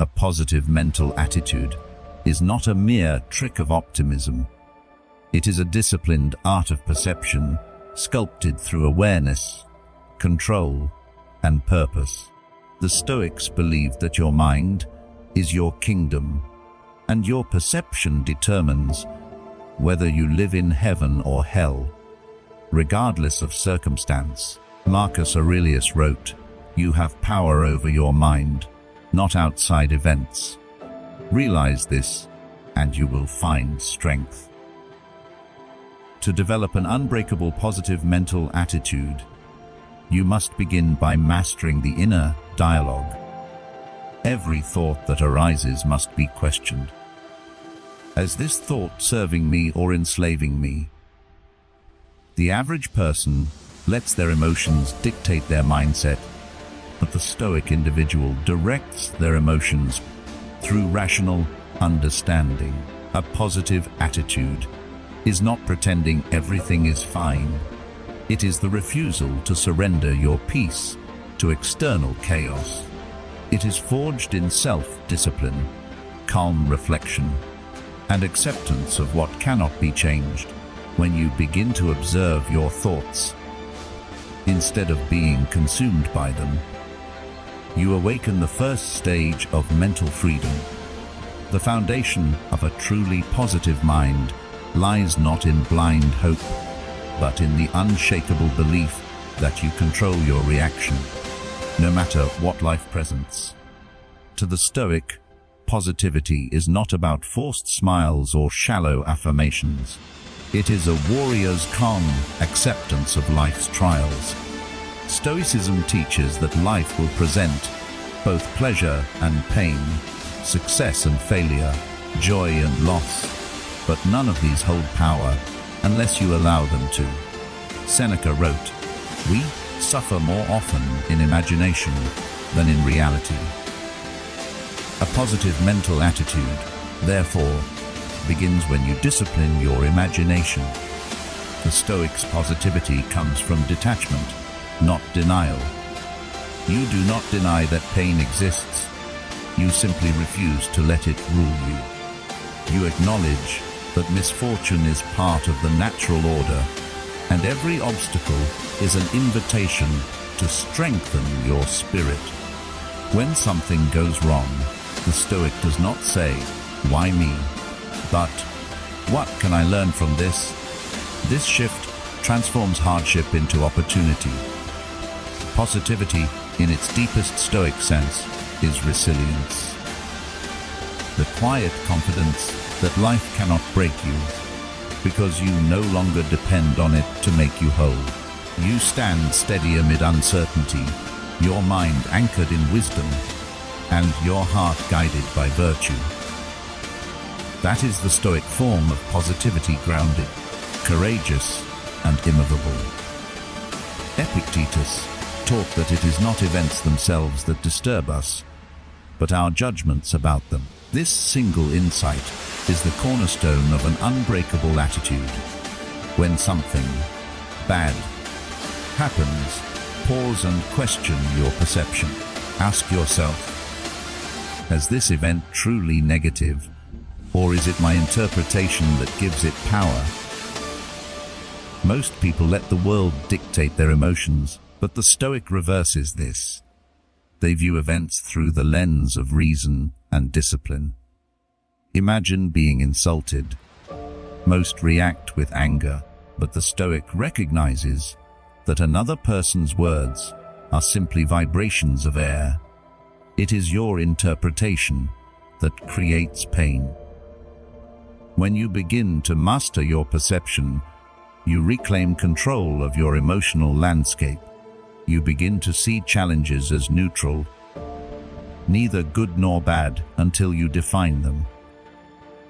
A positive mental attitude is not a mere trick of optimism. It is a disciplined art of perception, sculpted through awareness, control, and purpose. The Stoics believed that your mind is your kingdom, and your perception determines whether you live in heaven or hell, regardless of circumstance. Marcus Aurelius wrote, "You have power over your mind, not outside events. Realize this, and you will find strength." To develop an unbreakable positive mental attitude, you must begin by mastering the inner dialogue. Every thought that arises must be questioned. Is this thought serving me or enslaving me? The average person lets their emotions dictate their mindset, but the Stoic individual directs their emotions through rational understanding. A positive attitude is not pretending everything is fine. It is the refusal to surrender your peace to external chaos. It is forged in self-discipline, calm reflection, and acceptance of what cannot be changed. When you begin to observe your thoughts, instead of being consumed by them, you awaken the first stage of mental freedom. The foundation of a truly positive mind lies not in blind hope, but in the unshakable belief that you control your reaction, no matter what life presents. To the Stoic, positivity is not about forced smiles or shallow affirmations. It is a warrior's calm acceptance of life's trials. Stoicism teaches that life will present both pleasure and pain, success and failure, joy and loss, but none of these hold power unless you allow them to. Seneca wrote, "We suffer more often in imagination than in reality." A positive mental attitude, therefore, begins when you discipline your imagination. The Stoics' positivity comes from detachment, not denial. You do not deny that pain exists. You simply refuse to let it rule you. You acknowledge that misfortune is part of the natural order, and every obstacle is an invitation to strengthen your spirit. When something goes wrong, the Stoic does not say, "Why me?" but "What can I learn from this?" This shift transforms hardship into opportunity. Positivity, in its deepest Stoic sense, is resilience. The quiet confidence that life cannot break you, because you no longer depend on it to make you whole. You stand steady amid uncertainty, your mind anchored in wisdom, and your heart guided by virtue. That is the Stoic form of positivity, grounded, courageous, and immovable. Epictetus taught that it is not events themselves that disturb us, but our judgments about them. This single insight is the cornerstone of an unbreakable attitude. When something bad happens, pause and question your perception. Ask yourself, is this event truly negative, or is it my interpretation that gives it power? Most people let the world dictate their emotions, but the Stoic reverses this. They view events through the lens of reason and discipline. Imagine being insulted. Most react with anger, but the Stoic recognizes that another person's words are simply vibrations of air. It is your interpretation that creates pain. When you begin to master your perception, you reclaim control of your emotional landscape. You begin to see challenges as neutral, neither good nor bad, until you define them.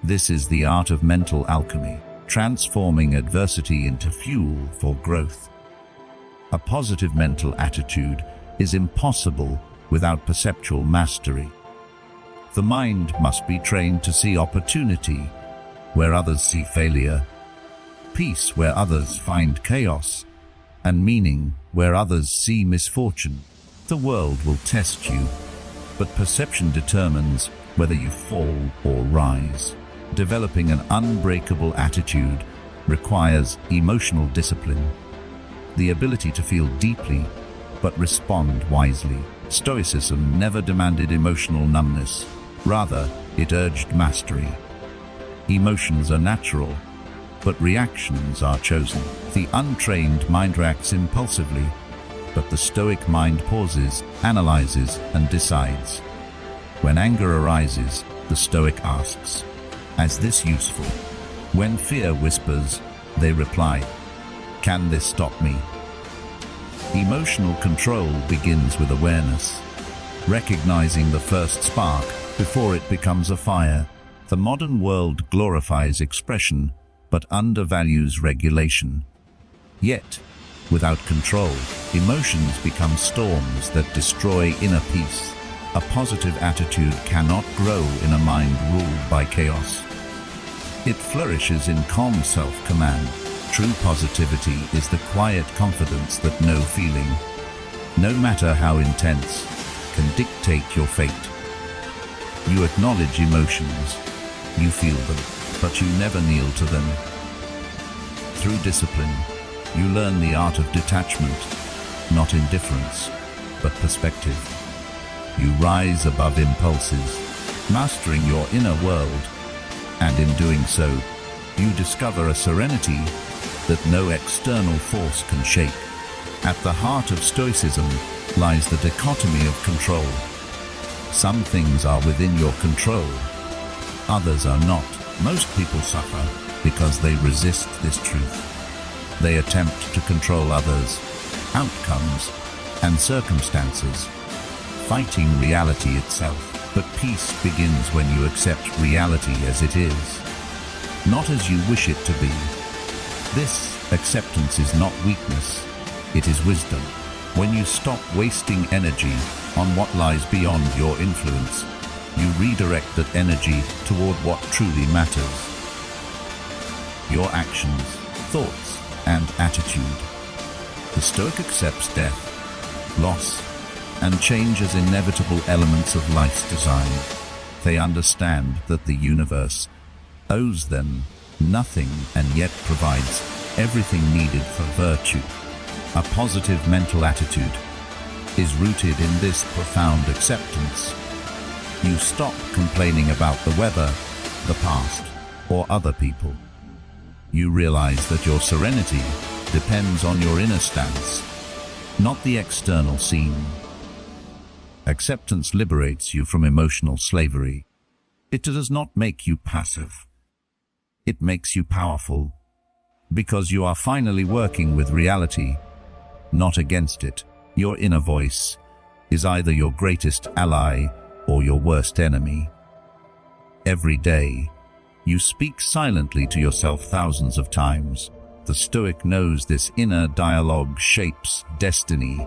This is the art of mental alchemy, transforming adversity into fuel for growth. A positive mental attitude is impossible without perceptual mastery. The mind must be trained to see opportunity where others see failure, peace where others find chaos, and meaning where others see misfortune. The world will test you, but perception determines whether you fall or rise. Developing an unbreakable attitude requires emotional discipline, the ability to feel deeply but respond wisely. Stoicism never demanded emotional numbness. Rather, it urged mastery. Emotions are natural, but reactions are chosen. The untrained mind reacts impulsively, but the Stoic mind pauses, analyzes, and decides. When anger arises, the Stoic asks, "Is this useful?" When fear whispers, they reply, "Can this stop me?" Emotional control begins with awareness, recognizing the first spark before it becomes a fire. The modern world glorifies expression, but undervalues regulation. Yet, without control, emotions become storms that destroy inner peace. A positive attitude cannot grow in a mind ruled by chaos. It flourishes in calm self-command. True positivity is the quiet confidence that no feeling, no matter how intense, can dictate your fate. You acknowledge emotions, you feel them, but you never kneel to them. Through discipline, you learn the art of detachment, not indifference, but perspective. You rise above impulses, mastering your inner world, and in doing so, you discover a serenity that no external force can shake. At the heart of Stoicism lies the dichotomy of control. Some things are within your control, others are not. Most people suffer because they resist this truth. They attempt to control others, outcomes, and circumstances, fighting reality itself. But peace begins when you accept reality as it is, not as you wish it to be. This acceptance is not weakness, it is wisdom. When you stop wasting energy on what lies beyond your influence, you redirect that energy toward what truly matters. Your actions, thoughts, and attitude. The Stoic accepts death, loss, and change as inevitable elements of life's design. They understand that the universe owes them nothing and yet provides everything needed for virtue. A positive mental attitude is rooted in this profound acceptance. You stop complaining about the weather, the past, or other people. You realize that your serenity depends on your inner stance, not the external scene. Acceptance liberates you from emotional slavery. It does not make you passive. It makes you powerful, because you are finally working with reality, not against it. Your inner voice is either your greatest ally or your worst enemy. Every day, you speak silently to yourself thousands of times. The Stoic knows this inner dialogue shapes destiny.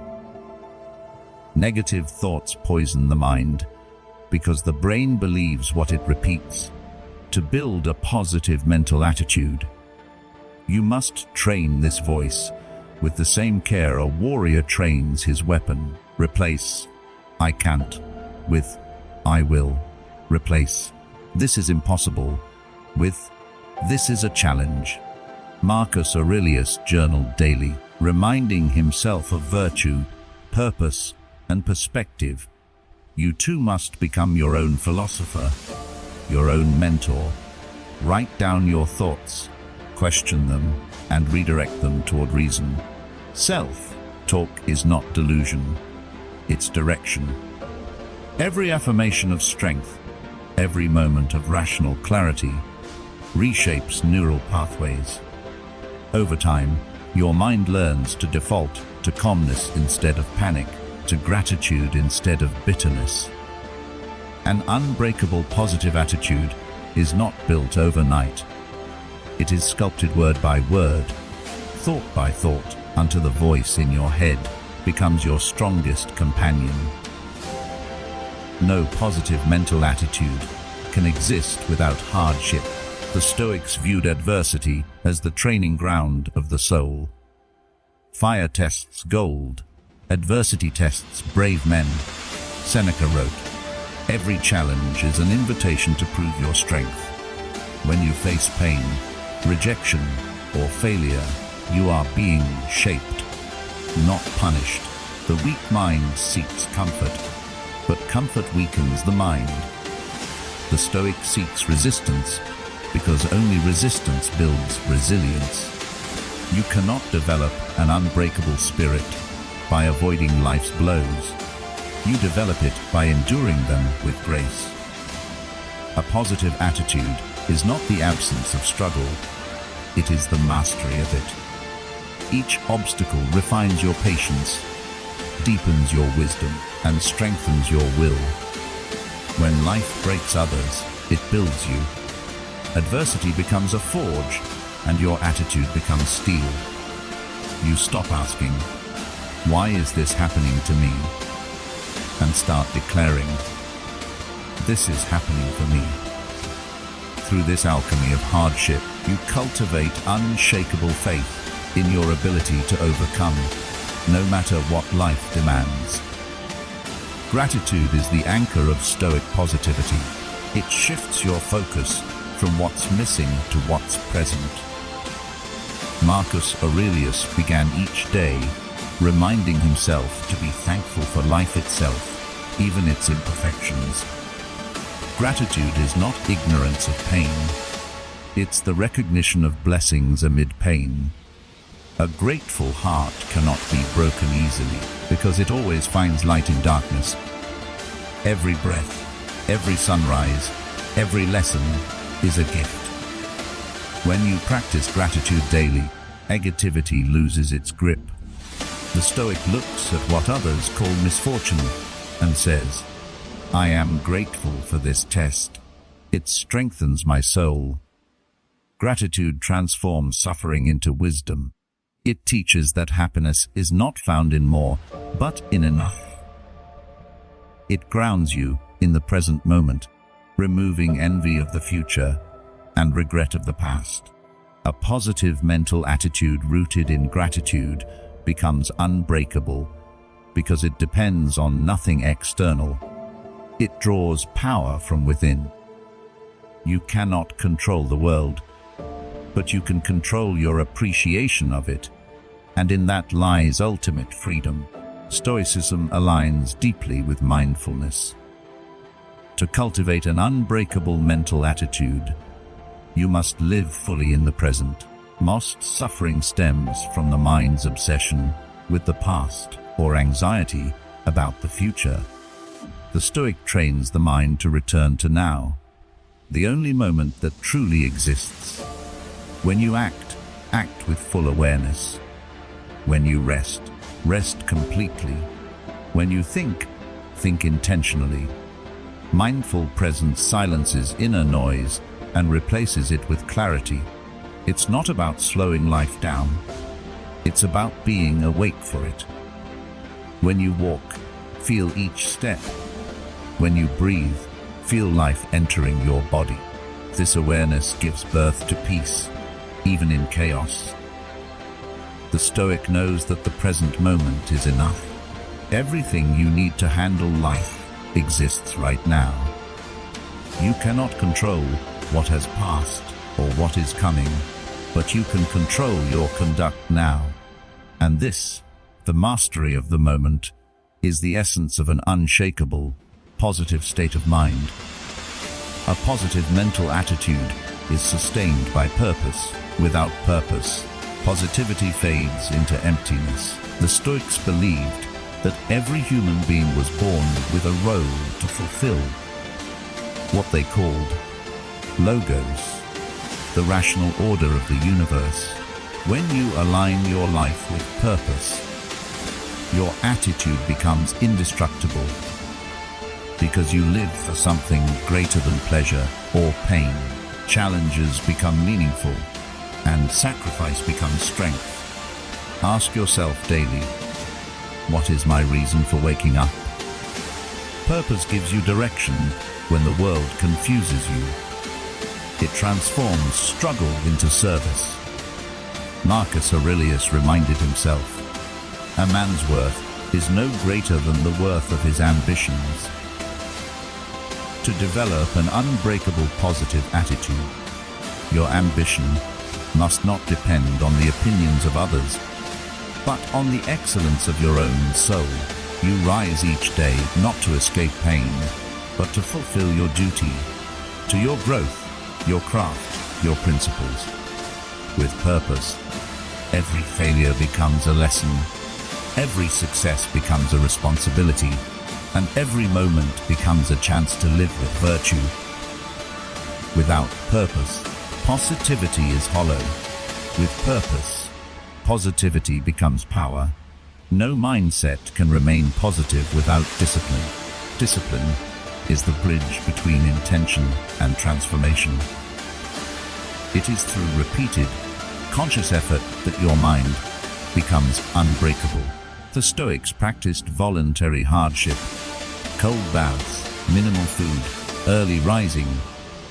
Negative thoughts poison the mind because the brain believes what it repeats. To build a positive mental attitude, you must train this voice with the same care a warrior trains his weapon. Replace "I can't" with "I will." Replace "This is impossible" with "This is a challenge." Marcus Aurelius journaled daily, reminding himself of virtue, purpose, and perspective. You too must become your own philosopher, your own mentor. Write down your thoughts, question them, and redirect them toward reason. Self-talk is not delusion, it's direction. Every affirmation of strength, every moment of rational clarity, reshapes neural pathways. Over time, your mind learns to default to calmness instead of panic, to gratitude instead of bitterness. An unbreakable positive attitude is not built overnight. It is sculpted word by word, thought by thought, until the voice in your head becomes your strongest companion. No positive mental attitude can exist without hardship. The Stoics viewed adversity as the training ground of the soul. Fire tests gold, adversity tests brave men. Seneca wrote, Every challenge is an invitation to prove your strength. When you face pain, rejection, or failure, you are being shaped, not punished. The weak mind seeks comfort, but comfort weakens the mind. The Stoic seeks resistance, because only resistance builds resilience. You cannot develop an unbreakable spirit by avoiding life's blows. You develop it by enduring them with grace. A positive attitude is not the absence of struggle, it is the mastery of it. Each obstacle refines your patience, deepens your wisdom, and strengthens your will. When life breaks others, it builds you. Adversity becomes a forge, and your attitude becomes steel. You stop asking, "Why is this happening to me?" and start declaring, "This is happening for me." Through this alchemy of hardship, you cultivate unshakable faith in your ability to overcome, no matter what life demands. Gratitude is the anchor of Stoic positivity. It shifts your focus from what's missing to what's present. Marcus Aurelius began each day reminding himself to be thankful for life itself, even its imperfections. Gratitude is not ignorance of pain. It's the recognition of blessings amid pain. A grateful heart cannot be broken easily, because it always finds light in darkness. Every breath, every sunrise, every lesson is a gift. When you practice gratitude daily, negativity loses its grip. The Stoic looks at what others call misfortune and says, "I am grateful for this test. It strengthens my soul." Gratitude transforms suffering into wisdom. It teaches that happiness is not found in more, but in enough. It grounds you in the present moment, removing envy of the future and regret of the past. A positive mental attitude rooted in gratitude becomes unbreakable because it depends on nothing external. It draws power from within. You cannot control the world, but you can control your appreciation of it, and in that lies ultimate freedom. Stoicism aligns deeply with mindfulness. To cultivate an unbreakable mental attitude, you must live fully in the present. Most suffering stems from the mind's obsession with the past or anxiety about the future. The Stoic trains the mind to return to now, the only moment that truly exists. When you act, act with full awareness. When you rest, rest completely. When you think, think intentionally. Mindful presence silences inner noise and replaces it with clarity. It's not about slowing life down. It's about being awake for it. When you walk, feel each step. When you breathe, feel life entering your body. This awareness gives birth to peace, even in chaos. The Stoic knows that the present moment is enough. Everything you need to handle life exists right now. You cannot control what has passed or what is coming, but you can control your conduct now. And this, the mastery of the moment, is the essence of an unshakable, positive state of mind. A positive mental attitude is sustained by purpose. Without purpose, positivity fades into emptiness. The Stoics believed that every human being was born with a role to fulfill, what they called logos, the rational order of the universe. When you align your life with purpose, your attitude becomes indestructible, because you live for something greater than pleasure or pain. Challenges become meaningful, and sacrifice becomes strength. Ask yourself daily, what is my reason for waking up? Purpose gives you direction when the world confuses you. It transforms struggle into service. Marcus Aurelius reminded himself, a man's worth is no greater than the worth of his ambitions. To develop an unbreakable positive attitude, your ambition must not depend on the opinions of others, but on the excellence of your own soul. You rise each day not to escape pain, but to fulfill your duty, to your growth, your craft, your principles. With purpose, every failure becomes a lesson, every success becomes a responsibility, and every moment becomes a chance to live with virtue. Without purpose, positivity is hollow. With purpose, positivity becomes power. No mindset can remain positive without discipline. Discipline is the bridge between intention and transformation. It is through repeated, conscious effort that your mind becomes unbreakable. The Stoics practiced voluntary hardship, cold baths, minimal food, early rising,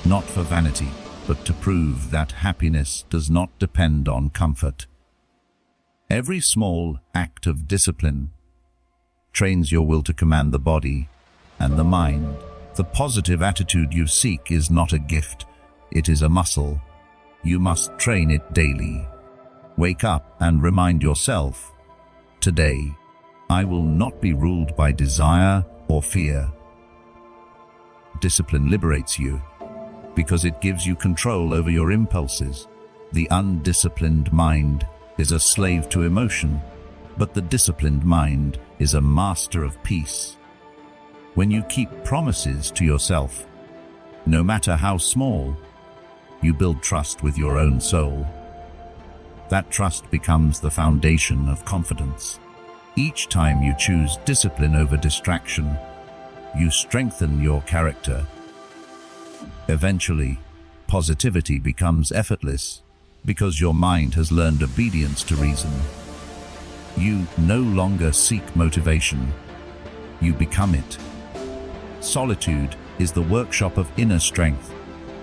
not for vanity, but to prove that happiness does not depend on comfort. Every small act of discipline trains your will to command the body and the mind. The positive attitude you seek is not a gift, it is a muscle. You must train it daily. Wake up and remind yourself, today, I will not be ruled by desire or fear. Discipline liberates you because it gives you control over your impulses. The undisciplined mind is a slave to emotion, but the disciplined mind is a master of peace. When you keep promises to yourself, no matter how small, you build trust with your own soul. That trust becomes the foundation of confidence. Each time you choose discipline over distraction, you strengthen your character. Eventually, positivity becomes effortless because your mind has learned obedience to reason. You no longer seek motivation, you become it. Solitude is the workshop of inner strength.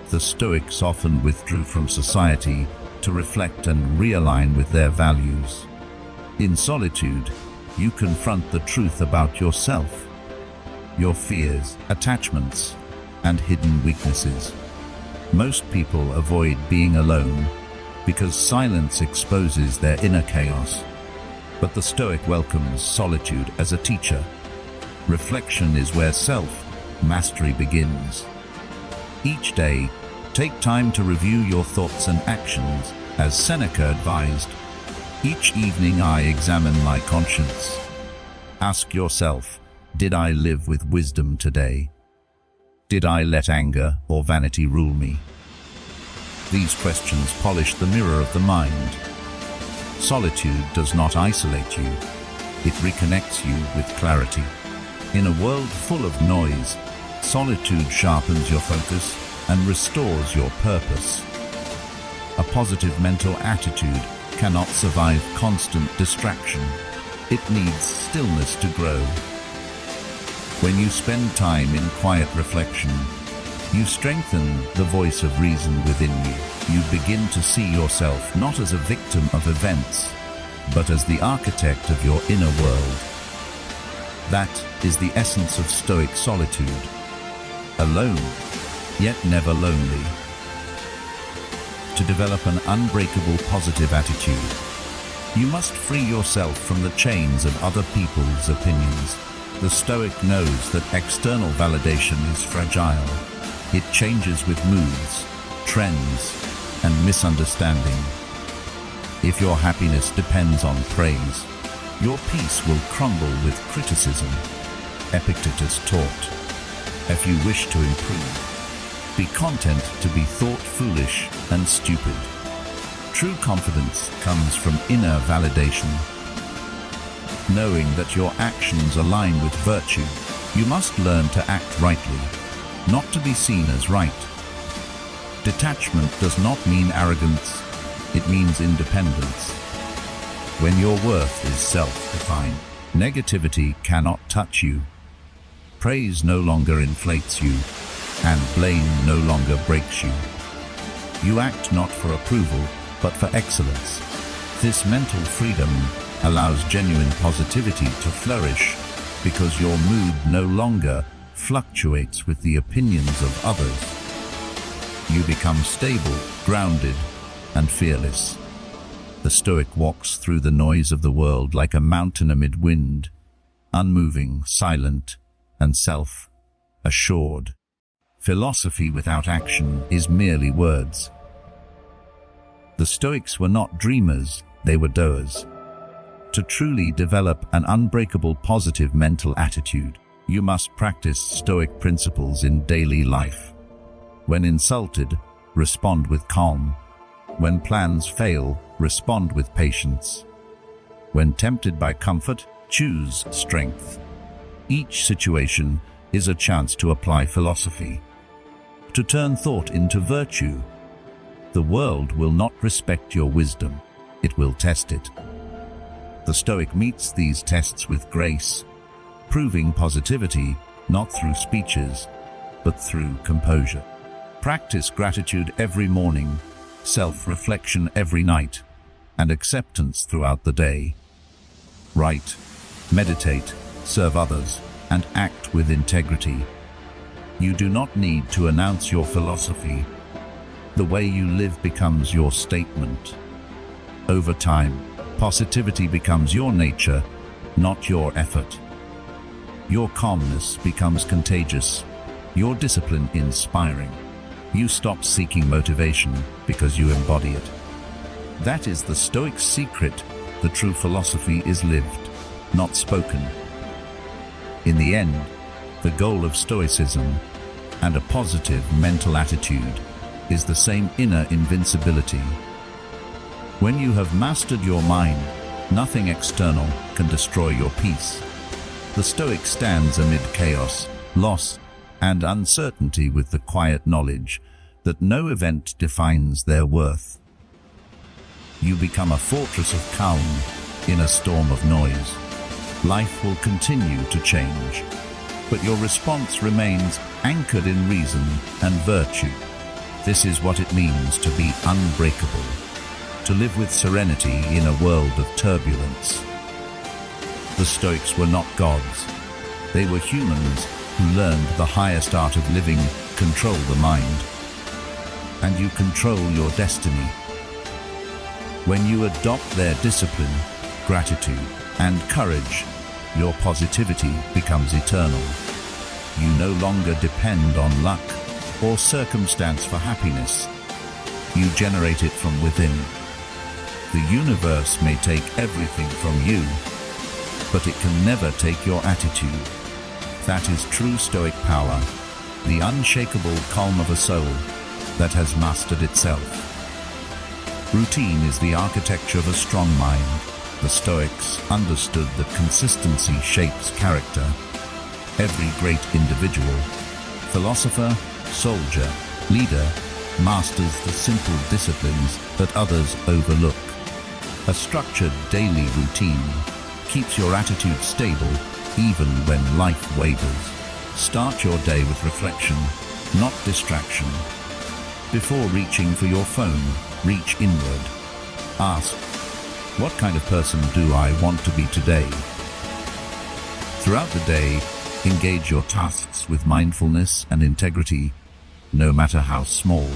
The Stoics often withdrew from society to reflect and realign with their values. In solitude, you confront the truth about yourself, your fears, attachments, and hidden weaknesses. Most people avoid being alone because silence exposes their inner chaos. But the Stoic welcomes solitude as a teacher. Reflection is where self-mastery begins. Each day, take time to review your thoughts and actions, as Seneca advised. Each evening I examine my conscience. Ask yourself, did I live with wisdom today? Did I let anger or vanity rule me? These questions polish the mirror of the mind. Solitude does not isolate you, it reconnects you with clarity. In a world full of noise, solitude sharpens your focus and restores your purpose. A positive mental attitude cannot survive constant distraction. It needs stillness to grow. When you spend time in quiet reflection, you strengthen the voice of reason within you. You begin to see yourself not as a victim of events, but as the architect of your inner world. That is the essence of Stoic solitude. Alone, yet never lonely. To develop an unbreakable positive attitude, you must free yourself from the chains of other people's opinions. The Stoic knows that external validation is fragile. It changes with moods, trends, and misunderstanding. If your happiness depends on praise, your peace will crumble with criticism. Epictetus taught, if you wish to improve, be content to be thought foolish and stupid. True confidence comes from inner validation. Knowing that your actions align with virtue, you must learn to act rightly, not to be seen as right. Detachment does not mean arrogance, it means independence. When your worth is self-defined, negativity cannot touch you. Praise no longer inflates you, and blame no longer breaks you. You act not for approval, but for excellence. This mental freedom allows genuine positivity to flourish because your mood no longer fluctuates with the opinions of others. You become stable, grounded, and fearless. The Stoic walks through the noise of the world like a mountain amid wind, unmoving, silent, and self-assured. Philosophy without action is merely words. The Stoics were not dreamers, they were doers. To truly develop an unbreakable positive mental attitude, you must practice Stoic principles in daily life. When insulted, respond with calm. When plans fail, respond with patience. When tempted by comfort, choose strength. Each situation is a chance to apply philosophy, to turn thought into virtue. The world will not respect your wisdom, it will test it. The Stoic meets these tests with grace, proving positivity not through speeches, but through composure. Practice gratitude every morning, self-reflection every night, and acceptance throughout the day. Write, meditate, serve others, and act with integrity. You do not need to announce your philosophy. The way you live becomes your statement. Over time, positivity becomes your nature, not your effort. Your calmness becomes contagious, your discipline inspiring. You stop seeking motivation because you embody it. That is the Stoic secret. The true philosophy is lived, not spoken. In the end, the goal of Stoicism and a positive mental attitude is the same inner invincibility. When you have mastered your mind, nothing external can destroy your peace. The Stoic stands amid chaos, loss, and uncertainty with the quiet knowledge that no event defines their worth. You become a fortress of calm in a storm of noise. Life will continue to change, but your response remains anchored in reason and virtue. This is what it means to be unbreakable, to live with serenity in a world of turbulence. The Stoics were not gods. They were humans who learned the highest art of living: control the mind. And you control your destiny. When you adopt their discipline, gratitude, and courage, your positivity becomes eternal. You no longer depend on luck or circumstance for happiness. You generate it from within. The universe may take everything from you, but it can never take your attitude. That is true Stoic power, the unshakable calm of a soul that has mastered itself. Routine is the architecture of a strong mind. The Stoics understood that consistency shapes character. Every great individual, philosopher, soldier, leader, masters the simple disciplines that others overlook. A structured daily routine keeps your attitude stable even when life wavers. Start your day with reflection, not distraction. Before reaching for your phone, reach inward. Ask, what kind of person do I want to be today? Throughout the day, engage your tasks with mindfulness and integrity, no matter how small.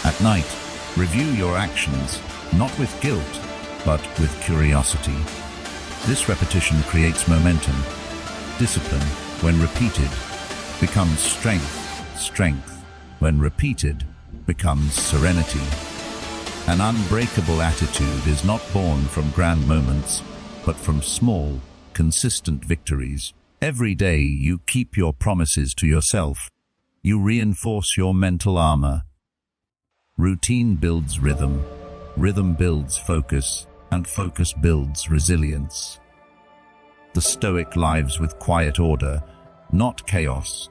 At night, review your actions, not with guilt, but with curiosity. This repetition creates momentum. Discipline, when repeated, becomes strength. Strength, when repeated, becomes serenity. An unbreakable attitude is not born from grand moments, but from small, consistent victories. Every day you keep your promises to yourself. You reinforce your mental armor. Routine builds rhythm. Rhythm builds focus, and focus builds resilience. The Stoic lives with quiet order, not chaos.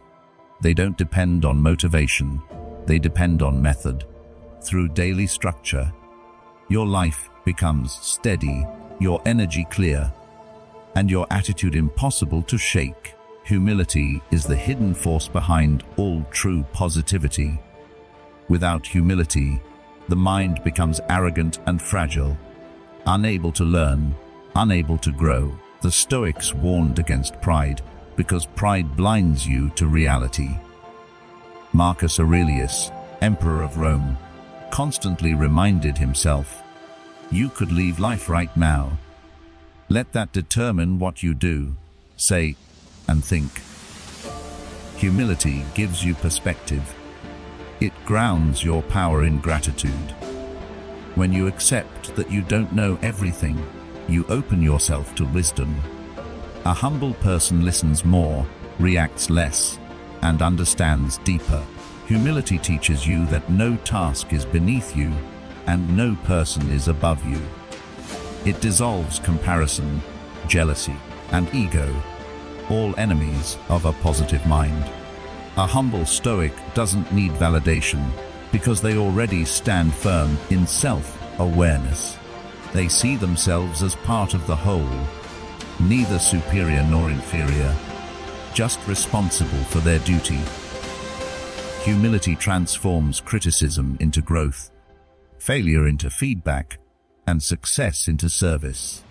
They don't depend on motivation, they depend on method. Through daily structure, your life becomes steady, your energy clear, and your attitude impossible to shake. Humility is the hidden force behind all true positivity. Without humility, the mind becomes arrogant and fragile, unable to learn, unable to grow. The Stoics warned against pride, because pride blinds you to reality. Marcus Aurelius, Emperor of Rome, constantly reminded himself, "You could leave life right now. Let that determine what you do, say, and think." Humility gives you perspective. It grounds your power in gratitude. When you accept that you don't know everything, you open yourself to wisdom. A humble person listens more, reacts less, and understands deeper. Humility teaches you that no task is beneath you, and no person is above you. It dissolves comparison, jealousy, and ego, all enemies of a positive mind. A humble Stoic doesn't need validation because they already stand firm in self-awareness. They see themselves as part of the whole, neither superior nor inferior, just responsible for their duty. Humility transforms criticism into growth, failure into feedback, and success into service.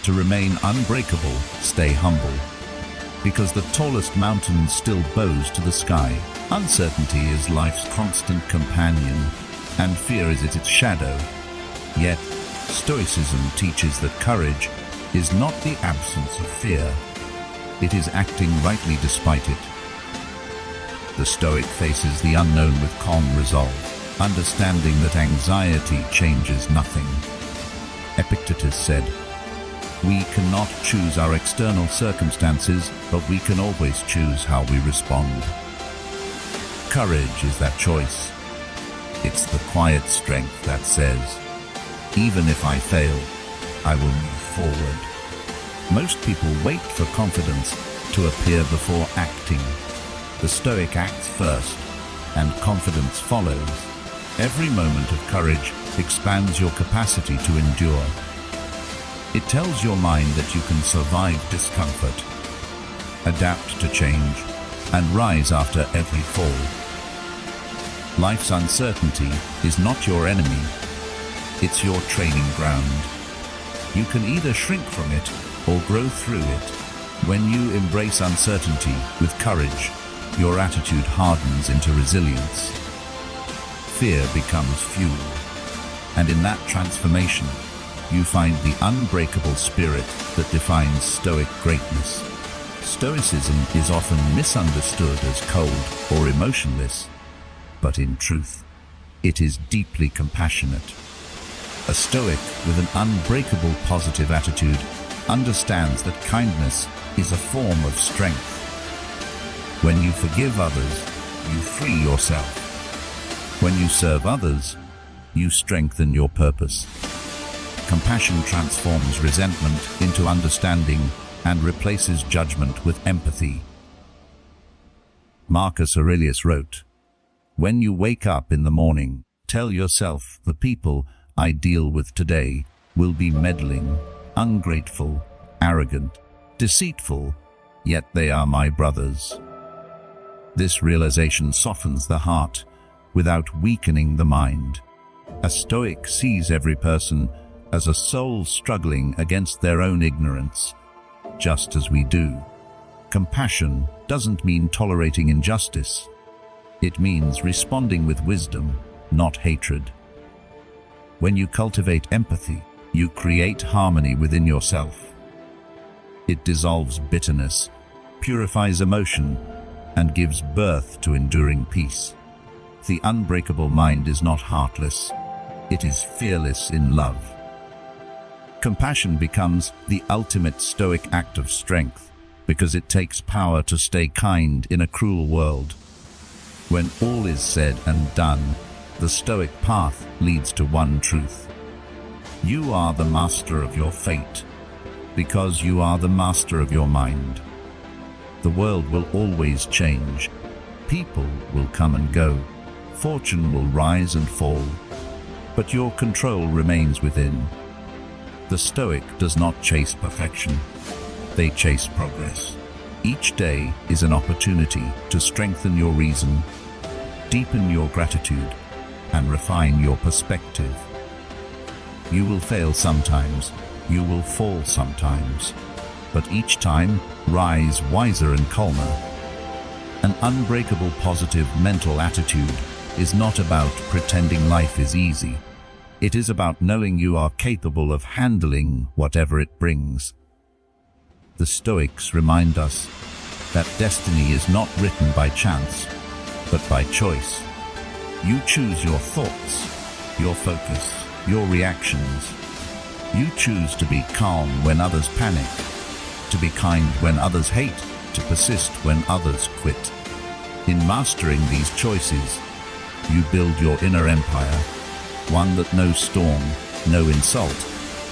To remain unbreakable, stay humble, because the tallest mountain still bows to the sky. Uncertainty is life's constant companion, and fear is its shadow. Yet, Stoicism teaches that courage is not the absence of fear. It is acting rightly despite it. The Stoic faces the unknown with calm resolve, understanding that anxiety changes nothing. Epictetus said, "We cannot choose our external circumstances, but we can always choose how we respond." Courage is that choice. It's the quiet strength that says, "Even if I fail, I will move forward." Most people wait for confidence to appear before acting. The Stoic acts first, and confidence follows. Every moment of courage expands your capacity to endure. It tells your mind that you can survive discomfort, adapt to change, and rise after every fall. Life's uncertainty is not your enemy. It's your training ground. You can either shrink from it or grow through it. When you embrace uncertainty with courage, your attitude hardens into resilience. Fear becomes fuel, and in that transformation, you find the unbreakable spirit that defines Stoic greatness. Stoicism is often misunderstood as cold or emotionless, but in truth, it is deeply compassionate. A Stoic with an unbreakable positive attitude understands that kindness is a form of strength. When you forgive others, you free yourself. When you serve others, you strengthen your purpose. Compassion transforms resentment into understanding and replaces judgment with empathy. Marcus Aurelius wrote, "When you wake up in the morning, tell yourself the people I deal with today will be meddling, ungrateful, arrogant, deceitful, yet they are my brothers." This realization softens the heart without weakening the mind. A Stoic sees every person as a soul struggling against their own ignorance, just as we do. Compassion doesn't mean tolerating injustice. It means responding with wisdom, not hatred. When you cultivate empathy, you create harmony within yourself. It dissolves bitterness, purifies emotion, and gives birth to enduring peace. The unbreakable mind is not heartless. It is fearless in love. Compassion becomes the ultimate Stoic act of strength because it takes power to stay kind in a cruel world. When all is said and done, the Stoic path leads to one truth. You are the master of your fate because you are the master of your mind. The world will always change. People will come and go. Fortune will rise and fall. But your control remains within. The Stoic does not chase perfection. They chase progress. Each day is an opportunity to strengthen your reason, deepen your gratitude, and refine your perspective. You will fail sometimes. You will fall sometimes. but each time rise wiser and calmer. An unbreakable positive mental attitude is not about pretending life is easy. It is about knowing you are capable of handling whatever it brings. The Stoics remind us that destiny is not written by chance, but by choice. You choose your thoughts, your focus, your reactions. You choose to be calm when others panic, to be kind when others hate, to persist when others quit. In mastering these choices, you build your inner empire, one that no storm, no insult,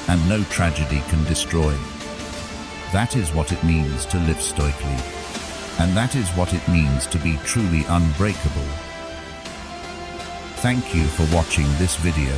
and no tragedy can destroy. That is what it means to live stoically, and that is what it means to be truly unbreakable. Thank you for watching this video.